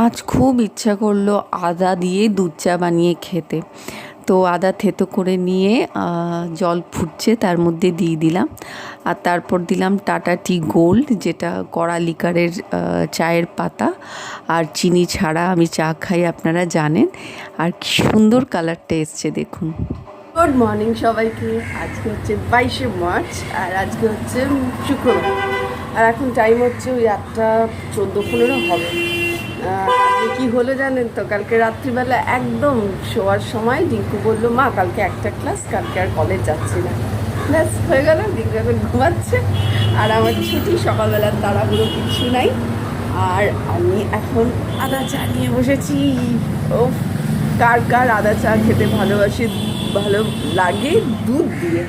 আজ খুব ইচ্ছা করলো আদা দিয়ে দুধ চা বানিয়ে খেতে। তো আদা থেতো করে নিয়ে জল ফুটছে তার মধ্যে দিয়ে দিলাম, আর তারপর দিলাম টাটা টি গোল্ড, যেটা কড়া লিকারের চায়ের পাতা, আর চিনি ছাড়া আমি চা খাই আপনারা জানেন। আর কি সুন্দর কালারটা এসছে দেখুন। গুড মর্নিং সবাইকে। আজকে হচ্ছে 22শে মার্চ আর আজকে হচ্ছে শুক্রবার, আর এখন টাইম হচ্ছে ওই 8:14-15 হবে। আজকে কী হলো জানেন তো, কালকে রাত্রিবেলা একদম শোয়ার সময় ডিঙ্কু বললো, মা কালকে একটা ক্লাস, কালকে আর কলেজ যাচ্ছি না। ব্যাস হয়ে গেল, ডিঙ্কু এখন ঘুমাচ্ছে আর আমার ছুটি, সকালবেলার তাড়াহুড়ো কিছু নাই। আর আমি এখন আদা চা নিয়ে বসেছি। ও, কার কার আদা চা খেতে ভালো লাগে দুধ দিয়ে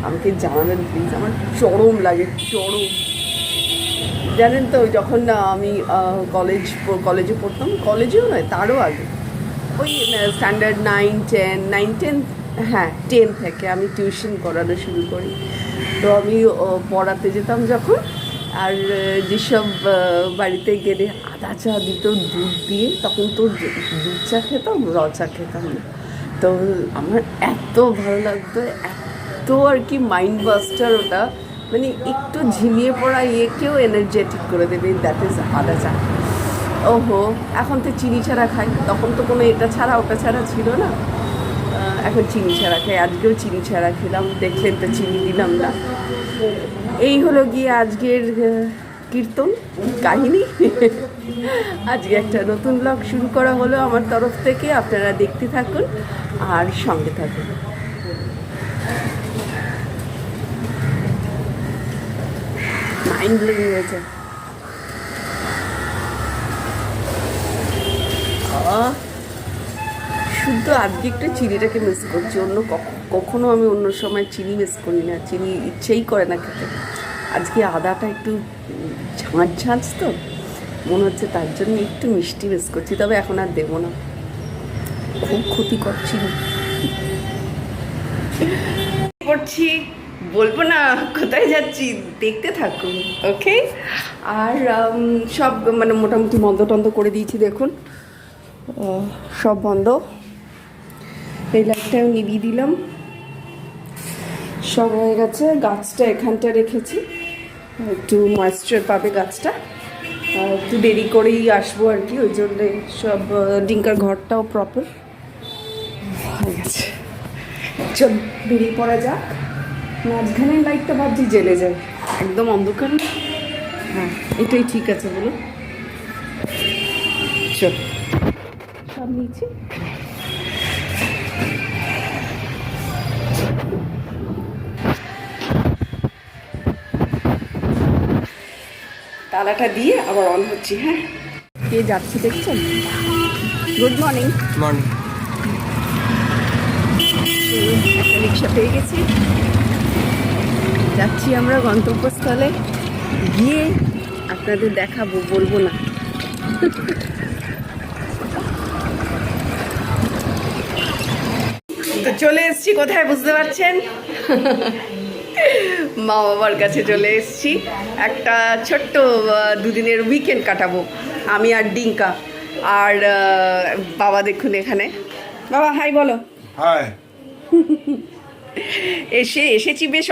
আমাকে জানাবেন প্লিজ। আমার চরম লাগে, চরম। জানেন তো, যখন আমি কলেজে পড়তাম, কলেজেও নয় তারও আগে, ওই স্ট্যান্ডার্ড 9-10, হ্যাঁ 10 থেকে আমি টিউশন করানো শুরু করি। তো আমি পড়াতে যেতাম যখন, আর যেসব বাড়িতে গেলে আদা চা দিত দুধ দিয়ে, তখন তো দুধ চা খেতাম, র চা খেতাম না। তো আমার এত ভালো লাগতো, এত আর কি মাইন্ড বাস্টার ওটা, মানে একটু ঝিমিয়ে পড়া ইয়েকেও এনার্জেটিক করে দেবে, দ্যাট ইজ আদা চা। ওহো, এখন তো চিনি ছাড়া খাই, তখন তো কোনো এটা ছাড়া ওটা ছাড়া ছিল না। এখন চিনি ছাড়া খাই, আজকেও চিনি ছাড়া খেলাম, দেখলেন তো চিনি দিলাম না। এই হলো গিয়ে আজকের কীর্তন কাহিনী। আজকে একটা নতুন ব্লগ শুরু করা হলো আমার তরফ থেকে, আপনারা দেখতে থাকুন আর সঙ্গে থাকুন। মাইন্ড ব্লোয়িং হয়েছে। শুধু আজকে একটু চিনিটাকে মিস করছি, কখনো আমি অন্য সময় চিনি মিস করি না, চিনি ইচ্ছেই করে না খেতে। আজকে আদাটা একটু ঝাঁঝ তো মনে হচ্ছে, তার জন্য একটু মিষ্টি মিস করছি, তবে এখন আর দেবো না, খুব ক্ষতি করছি। করছি বলবো না কোথায় যাচ্ছি, দেখতে থাকুন, ওকে। আর সব মানে মোটামুটি বন্ধ টন্ধ করে দিয়েছি, দেখুন সব বন্ধ। এই লাইটটাও নিভিয়ে দিলাম, সব হয়ে গেছে। গাছটা এখানটা রেখেছি, একটু ময়েশ্চার পাবে গাছটা, একটু দেরি করেই আসবো আর কি, ওই জন্যে সব ডিঙ্কার ঘরটাও প্রপার হয়ে গেছে। চল বেরিয়ে পড়া যাক। মাঝখানের লাইটটা ভাবছি জ্বেলে যায়, একদম অন্ধকার না। হ্যাঁ এটাই ঠিক আছে, বলুন। চল সব নিয়েছি। তালাটা দিয়ে আবার অন হচ্ছি। হ্যাঁ, কে যাচ্ছে দেখছেন? Good morning. মর্নিং। একটা রিক্সা পেয়ে গেছি, যাচ্ছি আমরা গন্তব্যস্থলে, গিয়ে আপনাদের দেখাবো, বলবো না। তো চলে এসছি কোথায় বুঝতে পারছেন, মা বাবার কাছে চলে এসছি। একটা ছোট্ট দুদিনের উইকেন্ড কাটাবো আমি আর ডিঙ্কা। আর বাবা দেখুন এখানে, বাবা হাই বলো। হাই। এসেছি বেশ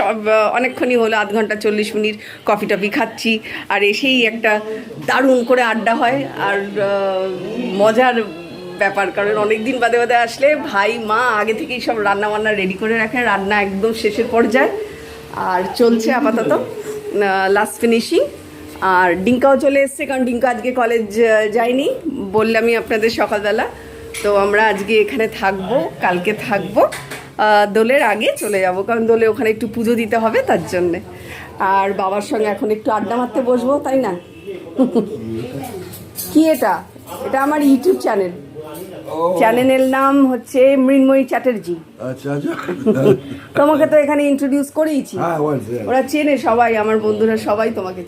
অনেকক্ষণই হলো, 1 ঘন্টা 40 মিনিট কফি টফি খাচ্ছি, আর এসেই একটা দারুণ করে আড্ডা হয়। আর মজার ব্যাপার, কারণ অনেক দিন বাদে বাদে আসলে ভাই মা আগে থেকেই সব রান্না বান্না রেডি করে রাখেন, রান্না একদম শেষের পর্যায়ে, আর চলছে আপাতত লাস্ট ফিনিশিং। আর ডিঙ্কাও চলে এসছে, কারণ ডিঙ্কা আজকে কলেজ যায়নি, বললামই আপনাদের সকালবেলা। তো আমরা আজকে এখানে থাকবো, কালকে থাকবো, দোলের আগে চলে যাব, কারণ দোলে ওখানে একটু পুজো দিতে হবে তার জন্যে। আর বাবার সঙ্গে এখন একটু আড্ডা মারতে বসবো, তাই না? কি এটা? এটা আমার ইউটিউব চ্যানেল, চ্যানেলের নাম হচ্ছে মৃন্ময়ী চ্যাটার্জি। আচ্ছা আচ্ছা। তোমাকে তো এখানে ইন্ট্রোডিউস করেইছি, ওরা চেনে সবাই, আমার বন্ধুরা সবাই তোমাকে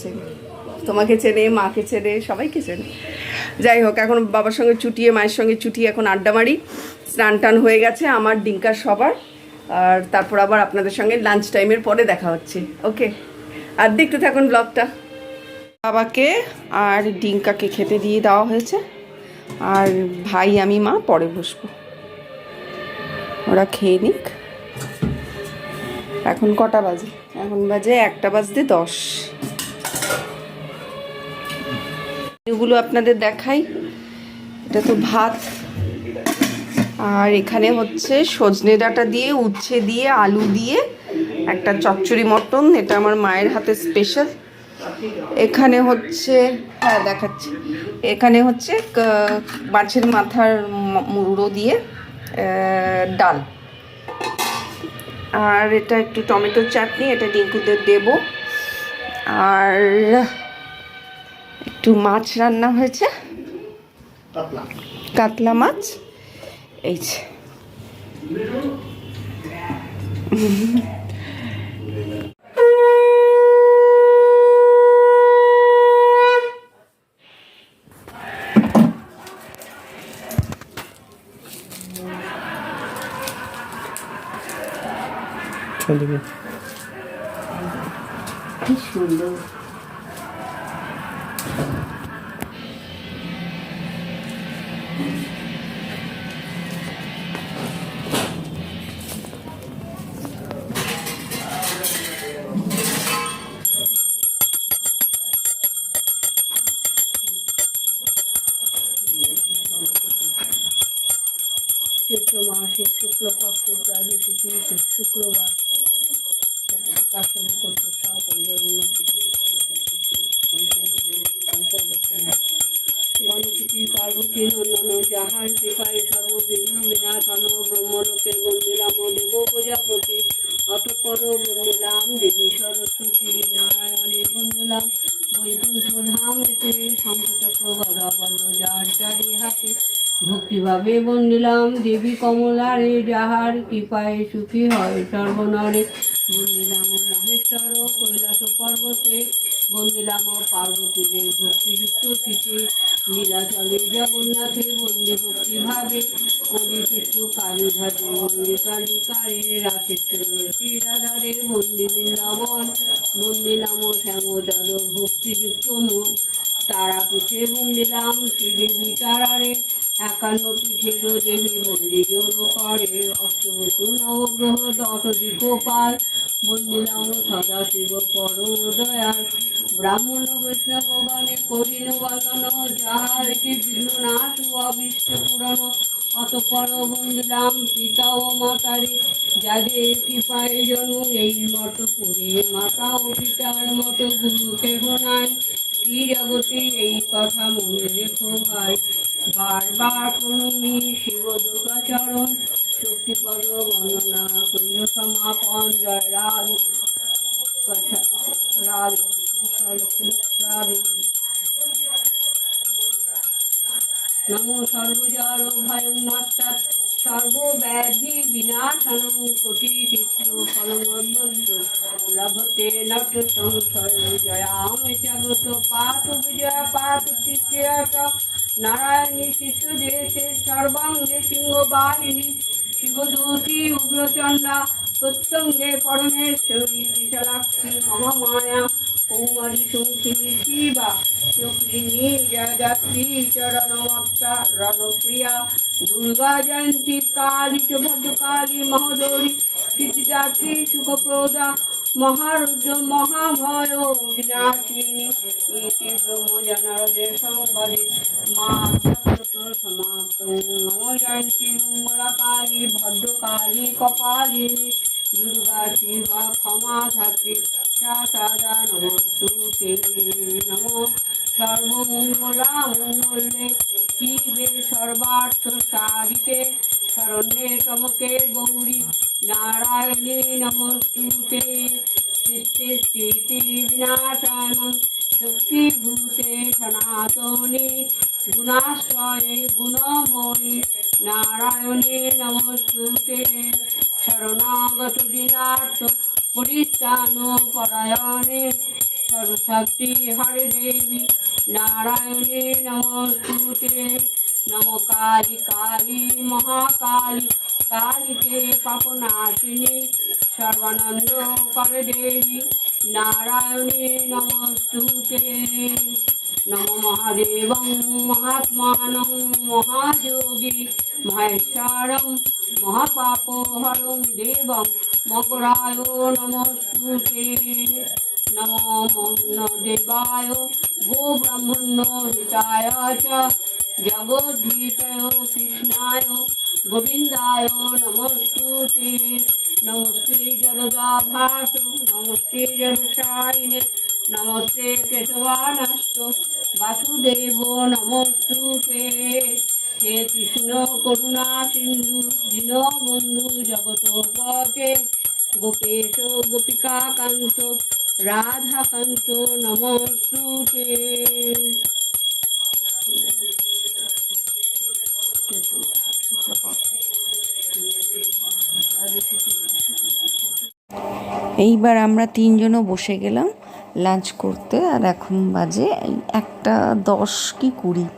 চেনে, মাকে চেনে, সবাইকে চেনে। যাই হোক, এখন বাবার সঙ্গে চুটিয়ে, মায়ের সঙ্গে চুটিয়ে এখন আড্ডা মারি। স্নান টান হয়ে গেছে আমার, ডিঙ্কার সবার। আর তারপর আবার আপনাদের সঙ্গে লাঞ্চ টাইমের পরে দেখা হচ্ছে, ওকে। আর দেখতে থাকুন ব্লগটা। বাবাকে আর ডিঙ্কাকে খেতে দিয়ে দেওয়া হয়েছে, আর ভাই আমি মা পরে বসবো, ওরা খেয়ে নিক। এখন কটা বাজে? এখন বাজে 1:10। এগুলো আপনাদের দেখাই। এটা তো ভাত, আর এখানে হচ্ছে সজনে ডাঁটা দিয়ে, উচ্ছে দিয়ে, আলু দিয়ে একটা চচ্চড়ি মটন, এটা আমার মায়ের হাতে স্পেশাল। এখানে হচ্ছে, হ্যাঁ দেখাচ্ছি, এখানে হচ্ছে মাছের মাথার মুড়ো দিয়ে ডাল, আর এটা একটু টমেটোর চাটনি, এটা টিঙ্কুদের দেবো। আর একটু মাছ রান্না হয়েছে, কাতলা মাছ, এই যে। কি সুন্দর। চৈত্র মাসের শুক্লপক্ষের ত্রয়োদশী তিথি শুক্রবার, কাশ্যপ গোত্র সপরিবার উন্নতি গণপতি পার্বতী নন্দন যাহার কৃপায় সর্ববিঘ্ন বিনাশন, ব্রহ্মলোকের বন্দিলাম দেব প্রজাপতি, অতঃপর বন্দিলাম দেবী সরস্বতী, নারায়ণের বন্দিলাম বৈকুণ্ঠ ধামেতে, শঙ্খচক্র গদা পদ্ম যার চারি হাতে, ভক্তিভাবে বন্দিলাম দেবী কমলারে, যাহার কৃপায় সুখী হয় সর্বনরে, বন্দিলাম মহেশ্বর কৈলাস পর্বতে, বন্দিলাম পার্বতীদের ভক্তিযুক্ত চিতে, নীলাচলে জগন্নাথে বন্দি ভক্তিভাবে, কলিচিত্র কালী ঘাটে বন্দি কালিকারে, রাশেশ্বরের তীরাধারে বন্দি বৃন্দাবন, বন্দিলাম শ্যামচন্দ্র ভক্তিযুক্ত মন, তারাপীঠে বন্দিলাম শ্রীদেবী তারারে, 51 পীঠের দেবী বন্দি জোর করে, অষ্টবসু নবগ্রহ 10 দিগোপাল, বন্দিলাম সদাশিব পরম দয়াল, ব্রাহ্মণ বৈষ্ণব গণে করিন বন্দন, যাহার এটি বিঘ্ননাশ অবিষ্ট পুরাণ, অতঃপর বন্দিলাম পিতা ও মাতারে, যাদের কৃপায় জনু এই মঠ পুরে, মাতা ও পিতার মতো গুরু কেহ নাই, কি জগতে এই কথা মনে রেখো ভাই, বারবার প্রণমী শিব দুর্গাচরণ, শক্তিপদ বন্দনা কৈল সমাপন, জয় রাধ রাধে রাধে। নমো সর্বজর ভয়ং নশ্চাৎ সর্বব্যাধি বিনাশনং, কোটি তীর্থ ফলমদ্ভুত লভতে নট সংশয়, জয়াম জগত পাতু বিজয়া পাতু তৃতীয়ত, নারায়ণী শিশু দেশে সর্বাঙ্গে সিংহ বাহিনী, শিবদূতি উগ্রচণ্ডা প্রত্যঙ্গে পরমেশ্বরী, বিশালাক্ষী মহামায়া কৌমারী শঙ্খিনী শিবা, চক্রিণী জয়দাত্রী চরণমত্তা রণপ্রিয়া, দুর্গা জয়ন্তী কালী চ ভদ্রকালী মহোদরী, কীর্তিদাত্রী সুখপ্রদা মহারুদ্র মহাভয় বিনাশিনী, ইতি ব্রহ্মজনারদের সংবাদে মা সমাপ্ত। নম জয়ন্তী মঙ্গলা কালী ভদ্রকালী কপালিনী, দুর্গা শিবা ক্ষমা ধাত্রী সাদা নমস্তুতে। নম সর্বমঙ্গলা মঙ্গলে শিবে সর্বার্থ সাধিকে, শরণ্যে তমকে গৌরী নারায়ণী নমস্তুতে। সৃষ্টি স্থিতি বিনাশানং শক্তিভূতে সনাতনী, গুণাশ্রয়ে গুণময়ী নারায়ণী নমস্তুতে। শরণাগত দীনার্থ পরিত্রাণ পরায়ণে, সরস্বতী হরে দেবী নারায়ণী নমস্তুতে। নম কালী কালী মহাকালী কালীকে পাপনাশিনী, नमो महादेवं महात्मानं महायोगी महेश्वरं महापापोहरं देवं मकराय नमोस्तुते। नमो देवाय गोब्रह्मण्यो हिताय च जगद्धिताय कृष्णाय गोविन्दाय नमोस्तुते। नमस्ते जलदाभासो नमस्ते जलशायिने नमस्ते केशवानस्तो वासुदेवो नमोस्तुते। हे कृष्ण करुणा सिंधु दीनबंधु जगतोपते गोपेश गोपिका कांत राधा कांत नमोस्तुते। এইবার আমরা তিনজনও বসে গেলাম লাঞ্চ করতে। আর এখন বাজে 1:10 কি 20।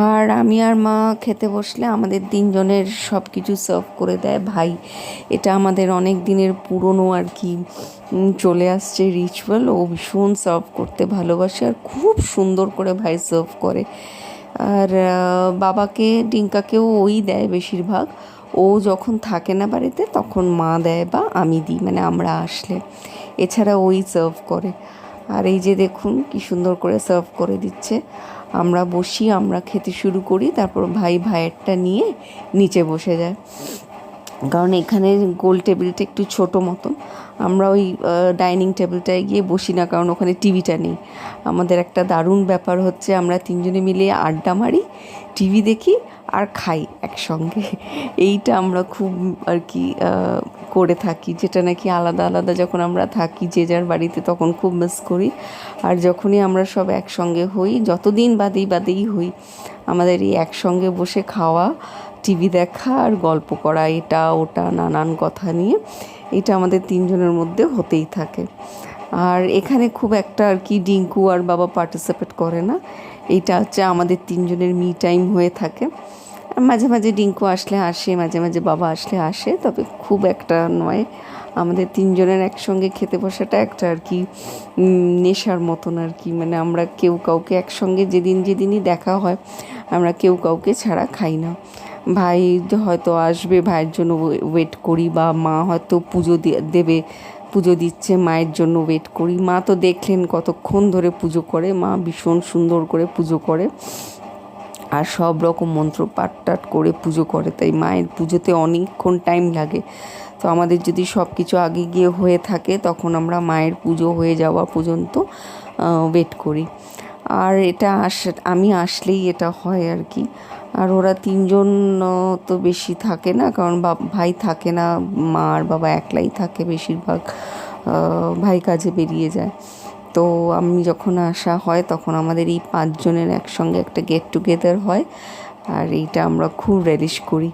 আর আমি আর মা খেতে বসলে আমাদের তিনজনের সব কিছু সার্ভ করে দেয় ভাই। এটা আমাদের অনেক দিনের পুরনো আর কি চলে আসছে রিচুয়াল। ও ভীষণ সার্ভ করতে ভালোবাসে আর খুব সুন্দর করে ভাই সার্ভ করে। আর বাবাকে ডিঙ্কাকেও ওই দেয় বেশিরভাগ। ও যখন থাকে না বাড়িতে তখন মা দেয় বা আমি দিই, মানে আমরা আসলে। এছাড়া ওই সার্ভ করে। আর এই যে দেখুন কি সুন্দর করে সার্ভ করে দিচ্ছে। আমরা বসি, আমরা খেতে শুরু করি, তারপর ভাই ভাইয়েরটা নিয়ে নিচে বসে যায়। কারণ এখানে গোল টেবিলটা একটু ছোটো মতন, আমরা ওই ডাইনিং টেবিলটায় গিয়ে বসি না, কারণ ওখানে টিভিটা নেই। আমাদের একটা দারুণ ব্যাপার হচ্ছে আমরা তিনজনে মিলে আড্ডা মারি, টিভি দেখি আর খাই একসঙ্গে। এইটা আমরা খুব আর কি করে থাকি, যেটা নাকি আলাদা আলাদা যখন আমরা থাকি যে যার বাড়িতে তখন খুব মিস করি। আর যখনই আমরা সব একসঙ্গে হই, যতদিন বাদেই হই, আমাদের এই একসঙ্গে বসে খাওয়া, টিভি দেখা আর গল্প করা, এটা ওটা নানান কথা নিয়ে, এটা আমাদের তিনজনের মধ্যে হতেই থাকে। আর এখানে খুব একটা আর কি ডিঙ্কু আর বাবা পার্টিসিপেট করে না। এইটা হচ্ছে আমাদের তিনজনের মি টাইম হয়ে থাকে। মাঝে মাঝে ডিঙ্কু আসলে আসে, মাঝে মাঝে বাবা আসলে আসে, তবে খুব একটা নয়। আমাদের তিনজনের একসঙ্গে খেতে বসাটা একটা আর কি নেশার মতন আর কি, মানে আমরা কেউ কাউকে একসঙ্গে যেদিনই দেখা হয় আমরা কেউ কাউকে ছাড়া খাই না। ভাই হয়তো আসবে, ভাইয়ের জন্য ওয়েট করি, বা মা হয়তো দেবে, পুজো দিচ্ছে, মায়ের জন্য ওয়েট করি। মা তো দেখলেন কতক্ষণ ধরে পুজো করে, মা ভীষণ সুন্দর করে পুজো করে আর সব রকম মন্ত্র পাঠ করে পুজো করে, তাই মায়ের পুজোতে অনেকক্ষণ টাইম লাগে। তো আমাদের যদি সব কিছু আগে গিয়ে হয়ে থাকে তখন আমরা মায়ের পুজো হয়ে যাওয়া পর্যন্ত ওয়েট করি। আর এটা আমি আসলেই এটা হয় আর কি। আর ওরা তিনজন তো বেশি থাকে না, কারণ ভাই থাকে না, মা আর বাবা একলাই থাকে বেশিরভাগ, ভাই কাজে বেরিয়ে যায়। তো আমি যখন আসা হয় তখন আমাদের এই 5 জনের একসঙ্গে একটা গেট টুগেদার হয়, আর এইটা আমরা খুব রেলিশ করি।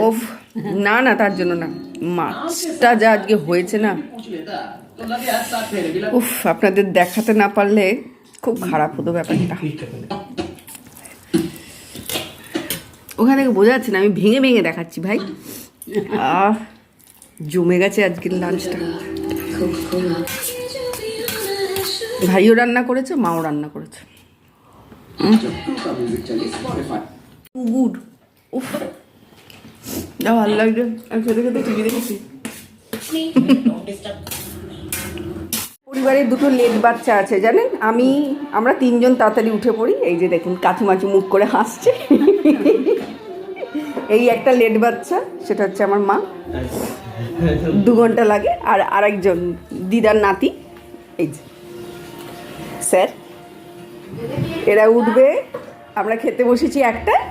ওফ, না তার জন্য না, মাছটা যা আজকে হয়েছে না, উফ, আপনাদের দেখাতে না পারলে খুব খারাপ হতো ব্যাপারটা। ওখানে থেকে বোঝা যাচ্ছে না, আমি ভেঙে ভেঙে দেখাচ্ছি ভাই। জমে গেছে আজকের লাঞ্চটা। ভাইও রান্না করেছে, মাও রান্না করেছে। গুড, উফ, যা ভালো লাগছে। আমি খেতে খেতে টিভি দেখেছি। পরিবারে 2টো লেট বাচ্চা আছে জানেন। আমরা 3 জন তাড়াতাড়ি উঠে পড়ি। এই যে দেখুন কাচুমাচু মুখ করে হাসছে। এই একটা লেট বাচ্চা, সেটা হচ্ছে আমার মা, 2 ঘন্টা লাগে। আর আরেকজন দিদার নাতি, এই যে স্যার, এরা উঠবে, আমরা খেতে বসেছি 1টায়,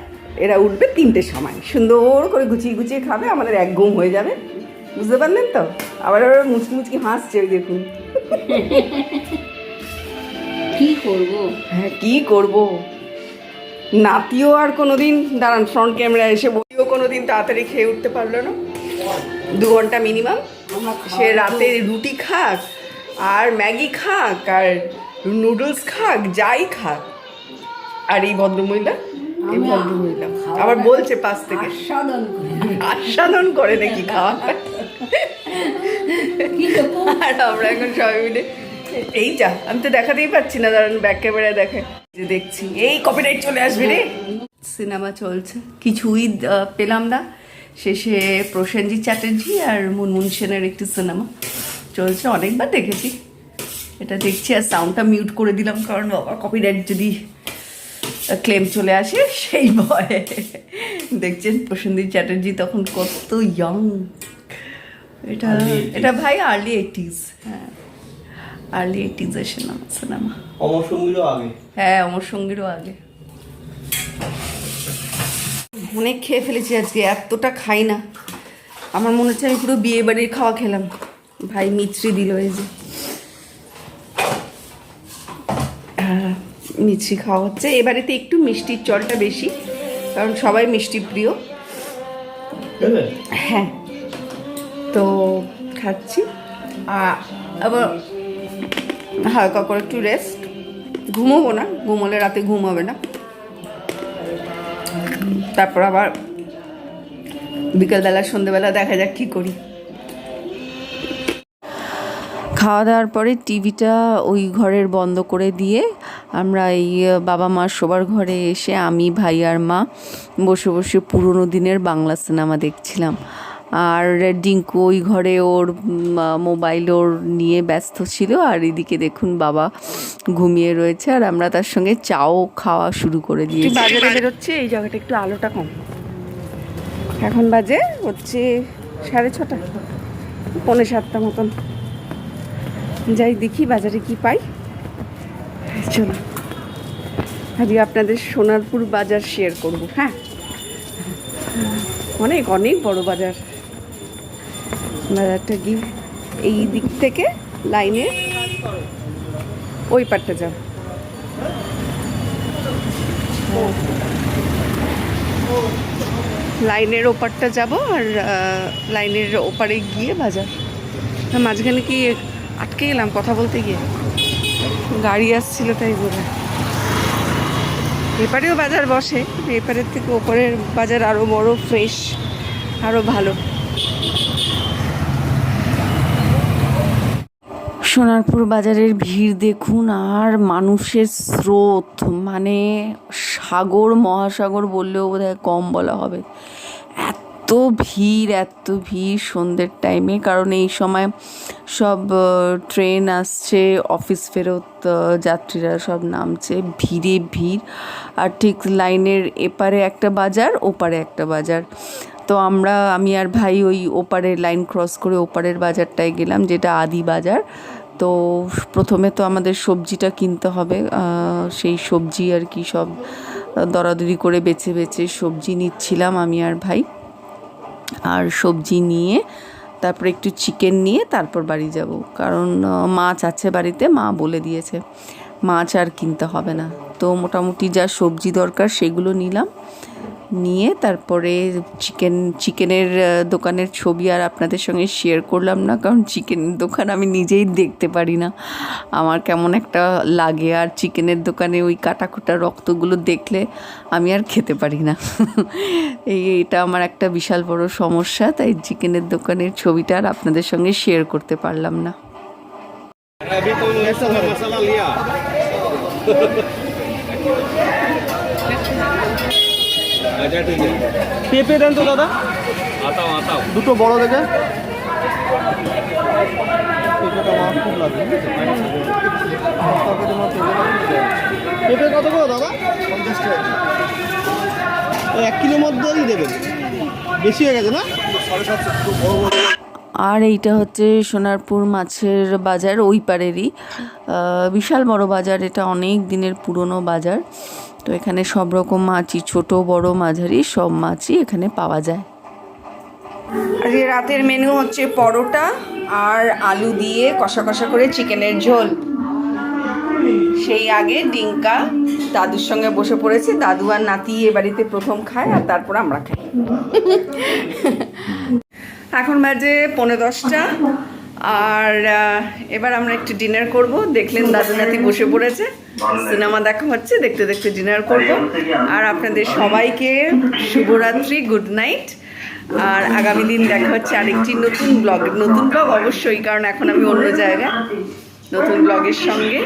এরা উঠবে 3টের সময়। সুন্দর করে গুছিয়ে খাবে, আমাদের এক ঘুম হয়ে যাবে, বুঝতে পারলেন তো। আবার ওরা মুচকি হাসছে, ওই দেখুন। কি করব, নাতিও আর কোনোদিন দাঁড়ান ফ্রন্ট ক্যামেরা এসে বলিও কোনোদিন তাড়াতাড়ি খেয়ে উঠতে পারলো না। 2 ঘন্টা মিনিমাম। সে রাতে রুটি খাক আর ম্যাগি খাক আর নুডলস খাক, যাই খাক। আর এই ভদ্রমহিলা আবার বলছে পাশ থেকে আস্বাদন করে নাকি খাওয়া। আর আমরা এখন সবাই মিলে এই যা, আমি তো দেখাতেই পাচ্ছি না, দাঁড়ান ব্যাক ক্যামেরায় দেখে যে দেখছি। এই কপিরাইট চলে আসবে রে। সিনেমা চলছে, কিছুই পেলাম না। শেষে প্রসেনজিৎ চ্যাটার্জি আর মুনমুন সেনের একটি সিনেমা চলছে, অনেকবার দেখেছি। এটা দেখছি আর সাউন্ডটা মিউট করে দিলাম, কারণ আবার কপিরাইট যদি ক্লেম চলে আসে সেই ভয়ে। দেখছেন প্রসেনজিৎ চ্যাটার্জি তখন কত ইয়ং। এটা ভাই আর্লি 80s। হ্যাঁ, আর্লি 80s-এর সিনেমা। অমর সঙ্গীরও আগে। হ্যাঁ, অমর সঙ্গীরও আগে। অনেক খেয়ে ফেলেছি আজকে, এতটা খাই না। আমার মনে হচ্ছে আমি পুরো বিয়ে বাড়ির খাওয়া খেলাম। ভাই মিছরি দিল, এই যে মিছরি খাওয়া হচ্ছে। এবারেতে একটু মিষ্টির চলটা বেশি, কারণ সবাই মিষ্টি প্রিয়। হ্যাঁ, তো খাচ্ছি। আবার হালকা করে একটু রেস্ট, ঘুমোবো না, ঘুমোলে রাতে ঘুম হবে না। তারপর আবার বিকেলবেলা সন্ধ্যেবেলা দেখা যাক কী করি। খাওয়া দাওয়ার পরে টিভিটা ওই ঘরের বন্ধ করে দিয়ে আমরা এই বাবা মার শোবার ঘরে এসে আমি, ভাই আর মা বসে বসে পুরোনো দিনের বাংলা সিনেমা দেখছিলাম। আর ডিঙ্কু ওই ঘরে ওর মোবাইল ওর নিয়ে ব্যস্ত ছিল, আর এদিকে দেখুন বাবা ঘুমিয়ে রয়েছে, আর আমরা তার সঙ্গে চাও খাওয়া শুরু করে দিয়েছি। বাজারে বেরোচ্ছে, এই জায়গাটা একটু আলোটা কম। এখন বাজে হচ্ছে 6:30, 6:45 মতন। যাই দেখি বাজারে কি পাই। চলো, আজকে আপনাদের সোনারপুর বাজার শেয়ার করব। হ্যাঁ, অনেক অনেক বড় বাজার। বাজারটা কি এই দিক থেকে লাইনে ওই পারটা যাও। লাইনের ওপারটা যাব, আর লাইনের ওপারে গিয়ে বাজার। মাঝখানে কি আটকে গেলাম কথা বলতে গিয়ে, গাড়ি আসছিল তাই বলে। এপারেও বাজার বসে, এপারের থেকে ওপারের বাজার আরও বড়, ফ্রেশ, আরও ভালো। সোনারপুর বাজারের ভিড় দেখুন, আর মানুষের স্রোত, মানে সাগর মহাসাগর বললেও বোধহয় কম বলা হবে। এত ভিড় সন্ধ্যের টাইমে, কারণ এই সময় সব ট্রেন আসছে, অফিস ফেরত যাত্রীরা সব নামছে, ভিড়। আর ঠিক লাইনের এপারে একটা বাজার, ওপারে একটা বাজার। তো আমি আর ভাই ওই ওপারের লাইন ক্রস করে ওপারের বাজারটায় গেলাম, যেটা আদি বাজার। তো প্রথমে তো আমাদের সবজিটা কিনতে হবে, সেই সবজি আর কি সব দরাদরি করে বেছে সবজি নিচ্ছিলাম আমি আর ভাই। আর সবজি নিয়ে তারপর একটু চিকেন নিয়ে তারপর বাড়ি যাব, কারণ মাছ আছে বাড়িতে, মা বলে দিয়েছে মাছ আর কিনতে হবে না। তো মোটামুটি যা সবজি দরকার সেগুলো নিলাম, নিয়ে তারপরে চিকেনের দোকানের ছবি আর আপনাদের সঙ্গে শেয়ার করলাম না, কারণ চিকেনের দোকান আমি নিজেই দেখতে পারি না, আমার কেমন একটা লাগে। আর চিকেনের দোকানে ওই কাটাকুটা রক্তগুলো দেখলে আমি আর খেতে পারি না। এটা আমার একটা বিশাল বড় সমস্যা, তাই চিকেনের দোকানের ছবিটা আর আপনাদের সঙ্গে শেয়ার করতে পারলাম না। পেঁপে দেন তো দাদা, আতাও দুটো বড় দেখে। পেঁপে কত করে দাদা? 50 টাকা। 1 কিলোর মধ্যেই দেবেন, বেশি হয়ে গেছে না? 750। আর এইটা হচ্ছে সোনারপুর মাছের বাজার, ওই পারেরই বিশাল বড় বাজার। এটা অনেক দিনের পুরনো বাজার। তো এখানে সব রকম মাছই, ছোট বড় মাঝারি সব মাছই এখানে পাওয়া যায়। আজকে রাতের মেনু হচ্ছে পরোটা আর আলু দিয়ে কষা করে চিকেনের ঝোল। সেই আগে ডিঙ্কা দাদুর সঙ্গে বসে পড়েছে, দাদু আর নাতি এ বাড়িতে প্রথম খায়, আর তারপর আমরা খাই। এখন বাজে 10:45, আর এবার আমরা একটু ডিনার করব। দেখলেন দাদু নাতি বসে পড়েছে, সিনেমা দেখা হচ্ছে, দেখতে ডিনার করব। আর আপনাদের সবাইকে শুভরাত্রি, গুড নাইট। আর আগামী দিন দেখা হচ্ছে আরেকটি নতুন ব্লগ অবশ্যই, কারণ এখন আমি অন্য জায়গায়। নতুন ব্লগের সঙ্গে।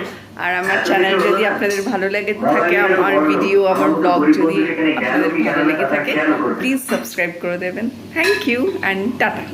আর আমার চ্যানেল যদি আপনাদের ভালো লেগে থাকে, আমার ভিডিও, আমার ব্লগ যদি আপনাদের ভালো লেগে থাকে, প্লিজ সাবস্ক্রাইব করে দেবেন। Thank you and tata.